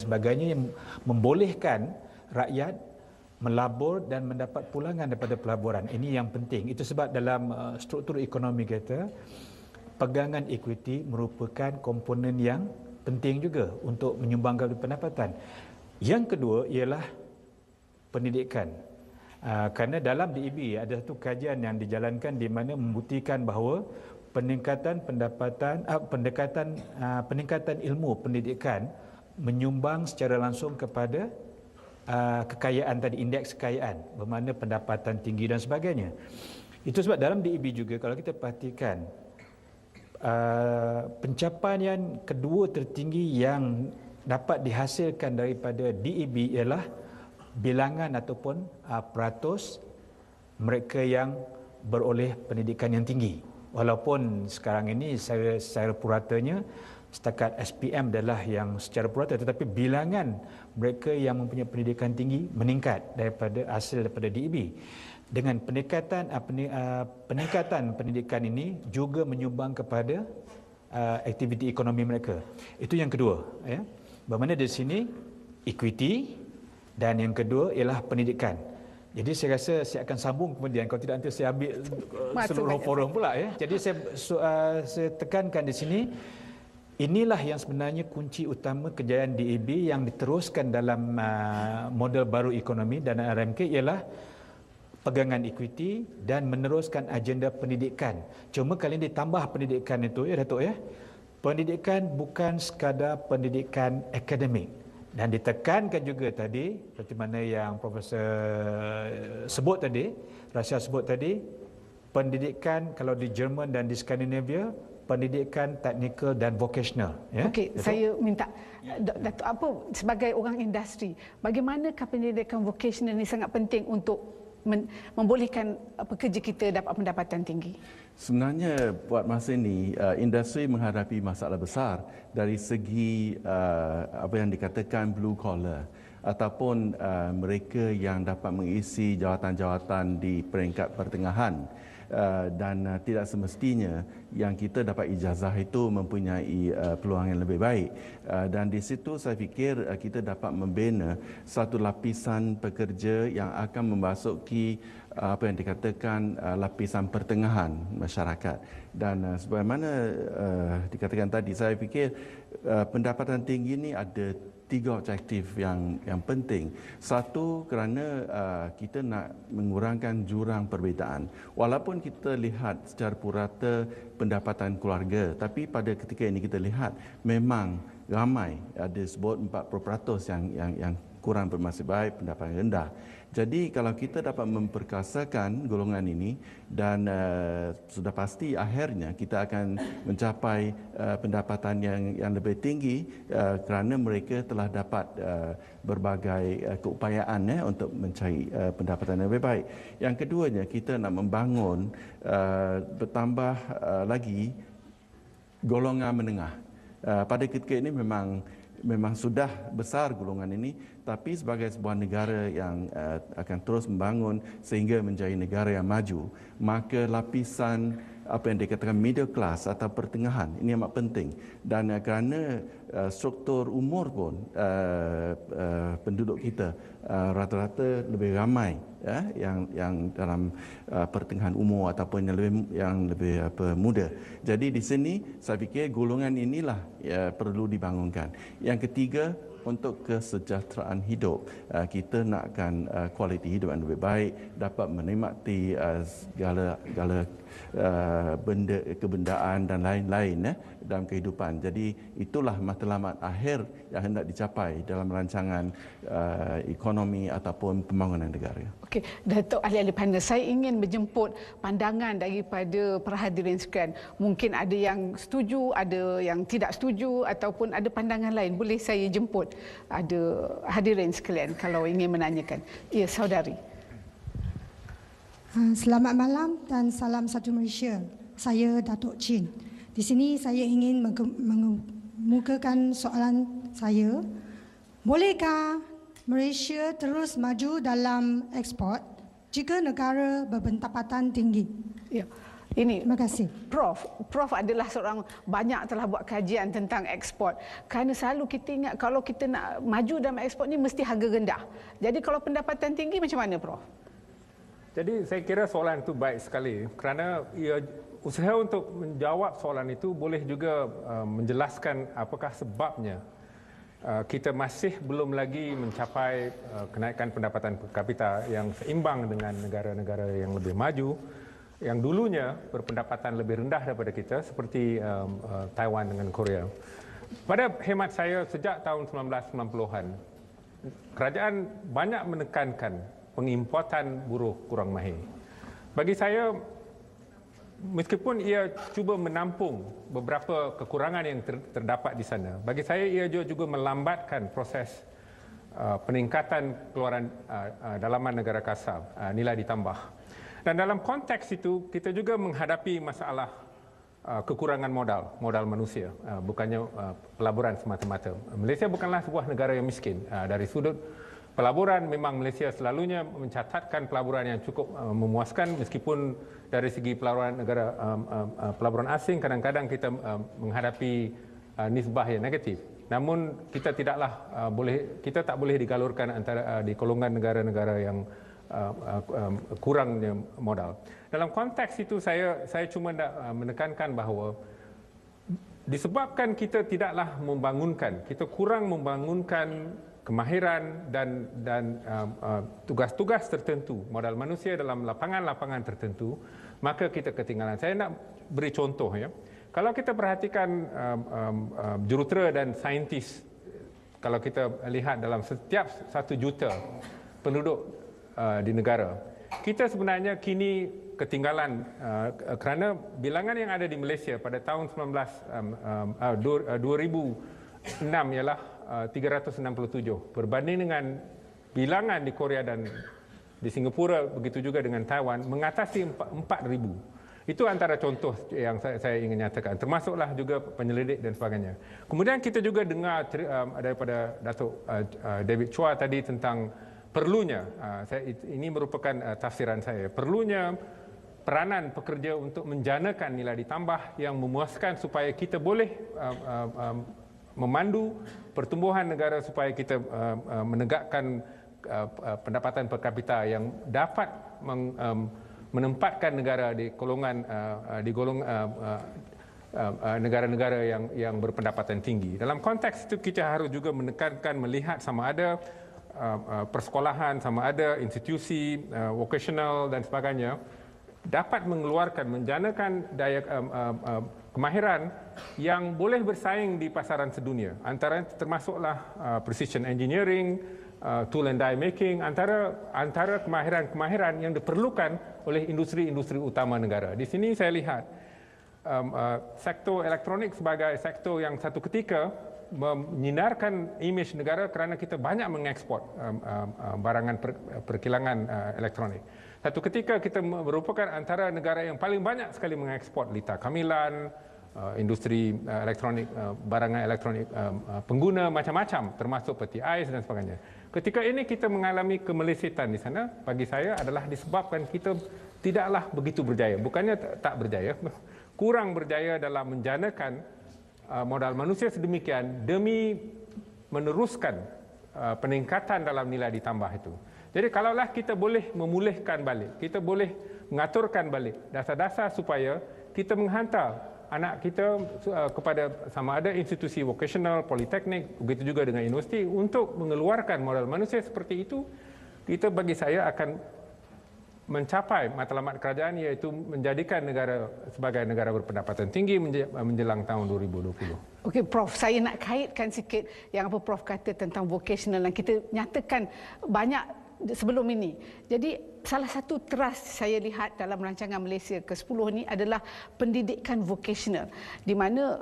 sebagainya yang membolehkan rakyat melabur dan mendapat pulangan daripada pelaburan. Ini yang penting. Itu sebab dalam struktur ekonomi kita, pegangan equity merupakan komponen yang penting juga untuk menyumbangkan pendapatan. Yang kedua ialah pendidikan. Kerana dalam DEB ada satu kajian yang dijalankan di mana membuktikan bahawa peningkatan pendapatan, peningkatan ilmu pendidikan menyumbang secara langsung kepada kekayaan tadi, indeks kekayaan, bermakna pendapatan tinggi dan sebagainya. Itu sebab dalam DEB juga kalau kita perhatikan pencapaian kedua tertinggi yang dapat dihasilkan daripada DEB ialah bilangan ataupun peratus mereka yang beroleh pendidikan yang tinggi. Walaupun sekarang ini secara puratanya setakat SPM adalah yang secara purata, tetapi bilangan mereka yang mempunyai pendidikan tinggi meningkat daripada hasil daripada DEB. Dengan peningkatan pendidikan ini juga menyumbang kepada aktiviti ekonomi mereka. Itu yang kedua, ya. Bermakna di sini equity, dan yang kedua ialah pendidikan. Jadi saya rasa saya akan sambung kemudian, kalau tidak nanti saya ambil seluruh forum pula, ya. Jadi saya tekankan di sini, inilah yang sebenarnya kunci utama kejayaan DEB yang diteruskan dalam model baru ekonomi dan RMK ialah pegangan equity dan meneruskan agenda pendidikan. Cuma kali ini ditambah pendidikan itu, ya Datuk, ya. Pendidikan bukan sekadar pendidikan akademik, dan ditekankan juga tadi seperti mana yang Profesor sebut tadi, Rasha sebut tadi, pendidikan kalau di Jerman dan di Skandinavia pendidikan teknikal dan vocational, ya. Okey, saya minta Datuk, apa sebagai orang industri, bagaimanakah pendidikan vocational ini sangat penting untuk membolehkan pekerja kita dapat pendapatan tinggi? Sebenarnya buat masa ini industri menghadapi masalah besar dari segi apa yang dikatakan blue collar ataupun mereka yang dapat mengisi jawatan-jawatan di peringkat pertengahan. Dan tidak semestinya yang kita dapat ijazah itu mempunyai peluang yang lebih baik. Dan di situ saya fikir kita dapat membina satu lapisan pekerja yang akan memasuki apa yang dikatakan lapisan pertengahan masyarakat. Dan sebagaimana dikatakan tadi, saya fikir pendapatan tinggi ini ada 3 objektif yang penting. Satu, kerana kita nak mengurangkan jurang perbezaan. Walaupun kita lihat secara purata pendapatan keluarga, tapi pada ketika ini kita lihat memang ramai, ada sebut 40% yang kurang bermasih baik, pendapatan rendah. Jadi kalau kita dapat memperkasakan golongan ini dan sudah pasti akhirnya kita akan mencapai pendapatan yang lebih tinggi kerana mereka telah dapat berbagai keupayaan untuk mencari pendapatan yang lebih baik. Yang keduanya, kita nak membangun bertambah lagi golongan menengah. Pada ketika ini memang sudah besar golongan ini, tapi sebagai sebuah negara yang akan terus membangun sehingga menjadi negara yang maju, maka lapisan apa yang dikatakan middle class atau pertengahan ini amat penting. Dan kerana struktur umur pun penduduk kita rata-rata lebih ramai, ya, yang dalam pertengahan umur ataupun yang lebih muda. Jadi di sini saya fikir golongan inilah perlu dibangunkan. Yang ketiga, untuk kesejahteraan hidup, kita nakkan kualiti hidup yang lebih baik, dapat menikmati segala kebendaan dan lain-lain dalam kehidupan. Jadi itulah matlamat akhir yang hendak dicapai dalam rancangan ekonomi ataupun pembangunan negara. Okey, Datuk ahli-ahli panel, saya ingin menjemput pandangan daripada perhadirin sekalian. Mungkin ada yang setuju, ada yang tidak setuju ataupun ada pandangan lain. Boleh saya jemput ada hadirin sekalian kalau ingin menanyakan. Ya, saudari. Selamat malam dan salam satu Malaysia. Saya Datuk Chin. Di sini saya ingin mengemukakan soalan saya. Bolehkah Malaysia terus maju dalam ekspor jika negara berpendapatan tinggi? Ya. Ini Terima kasih. Prof adalah seorang banyak telah buat kajian tentang ekspor. Kerana selalu kita ingat kalau kita nak maju dalam ekspor ni mesti harga rendah. Jadi kalau pendapatan tinggi macam mana, Prof? Jadi saya kira soalan itu baik sekali kerana ia usaha untuk menjawab soalan itu boleh juga menjelaskan apakah sebabnya kita masih belum lagi mencapai kenaikan pendapatan per kapita yang seimbang dengan negara-negara yang lebih maju, yang dulunya berpendapatan lebih rendah daripada kita seperti Taiwan dengan Korea. Pada hemat saya sejak tahun 1990-an, kerajaan banyak menekankan pengimportan buruh kurang mahir. Bagi saya, meskipun ia cuba menampung beberapa kekurangan yang terdapat di sana, bagi saya ia juga melambatkan proses peningkatan keluaran dalaman negara kasar, nilai ditambah. Dan dalam konteks itu, kita juga menghadapi masalah kekurangan modal manusia, bukannya pelaburan semata-mata. Malaysia bukanlah sebuah negara yang miskin. Dari sudut pelaburan, memang Malaysia selalunya mencatatkan pelaburan yang cukup memuaskan, meskipun dari segi pelaburan negara pelaburan asing, kadang-kadang kita menghadapi nisbah yang negatif. Namun kita tak boleh digalurkan antara di golongan negara-negara yang kurangnya modal. Dalam konteks itu saya cuma nak menekankan bahawa disebabkan kita kita kurang membangunkan kemahiran dan tugas-tugas tertentu, modal manusia dalam lapangan-lapangan tertentu, maka kita ketinggalan. Saya nak beri contoh ya. Kalau kita perhatikan jurutera dan saintis, kalau kita lihat dalam setiap 1 juta penduduk di negara, kita sebenarnya kini ketinggalan kerana bilangan yang ada di Malaysia pada tahun 2006 ialah 367 berbanding dengan bilangan di Korea dan di Singapura, begitu juga dengan Taiwan, mengatasi 4,000. Itu antara contoh yang saya ingin nyatakan, termasuklah juga penyelidik dan sebagainya. Kemudian kita juga dengar daripada Datuk David Chua tadi tentang perlunya, ini merupakan tafsiran saya, perlunya peranan pekerja untuk menjanakan nilai ditambah yang memuaskan supaya kita boleh memandu pertumbuhan negara, supaya kita menegakkan pendapatan per kapita yang dapat menempatkan negara di golongan negara-negara yang berpendapatan tinggi. Dalam konteks itu kita harus juga menekankan, melihat sama ada persekolahan, sama ada institusi vocational dan sebagainya dapat menjanakan daya kemahiran yang boleh bersaing di pasaran sedunia. Antara termasuklah precision engineering, tool and die making, antara kemahiran-kemahiran yang diperlukan oleh industri-industri utama negara. Di sini saya lihat sektor elektronik sebagai sektor yang satu ketika menyinarkan imej negara kerana kita banyak mengekspor barangan perkilangan elektronik. Satu ketika kita merupakan antara negara yang paling banyak sekali mengekspor lita kamilan, industri elektronik, barangan elektronik pengguna macam-macam, termasuk peti ais dan sebagainya. Ketika ini kita mengalami kemelesetan di sana, bagi saya adalah disebabkan kita tidaklah begitu berjaya. Bukannya tak berjaya, kurang berjaya dalam menjanakan modal manusia sedemikian demi meneruskan peningkatan dalam nilai ditambah itu. Jadi kalaulah kita boleh memulihkan balik, kita boleh mengaturkan balik dasar-dasar supaya kita menghantar anak kita kepada sama ada institusi vocational, politeknik, begitu juga dengan universiti untuk mengeluarkan modal manusia seperti itu, kita bagi saya akan mencapai matlamat kerajaan, iaitu menjadikan negara sebagai negara berpendapatan tinggi menjelang tahun 2020. Okey Prof, saya nak kaitkan sikit yang apa Prof kata tentang vocational yang kita nyatakan banyak sebelum ini. Jadi salah satu trust saya lihat dalam rancangan Malaysia ke-10 ini adalah pendidikan vocational, di mana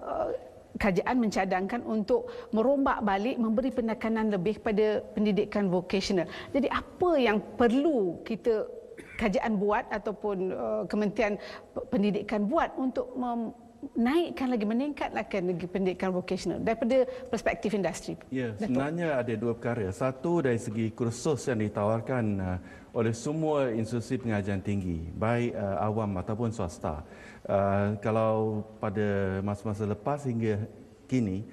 kerajaan mencadangkan untuk merombak balik, memberi penekanan lebih pada pendidikan vocational. Jadi apa yang perlu kerajaan buat ataupun Kementerian Pendidikan buat untuk naikkan lagi, meningkatkan lagi pendidikan vocational daripada perspektif industri? Ya, Datuk. sebenarnya ada dua perkara. Satu dari segi kursus yang ditawarkan oleh semua institusi pengajian tinggi, baik awam ataupun swasta. Kalau pada masa-masa lepas hingga kini,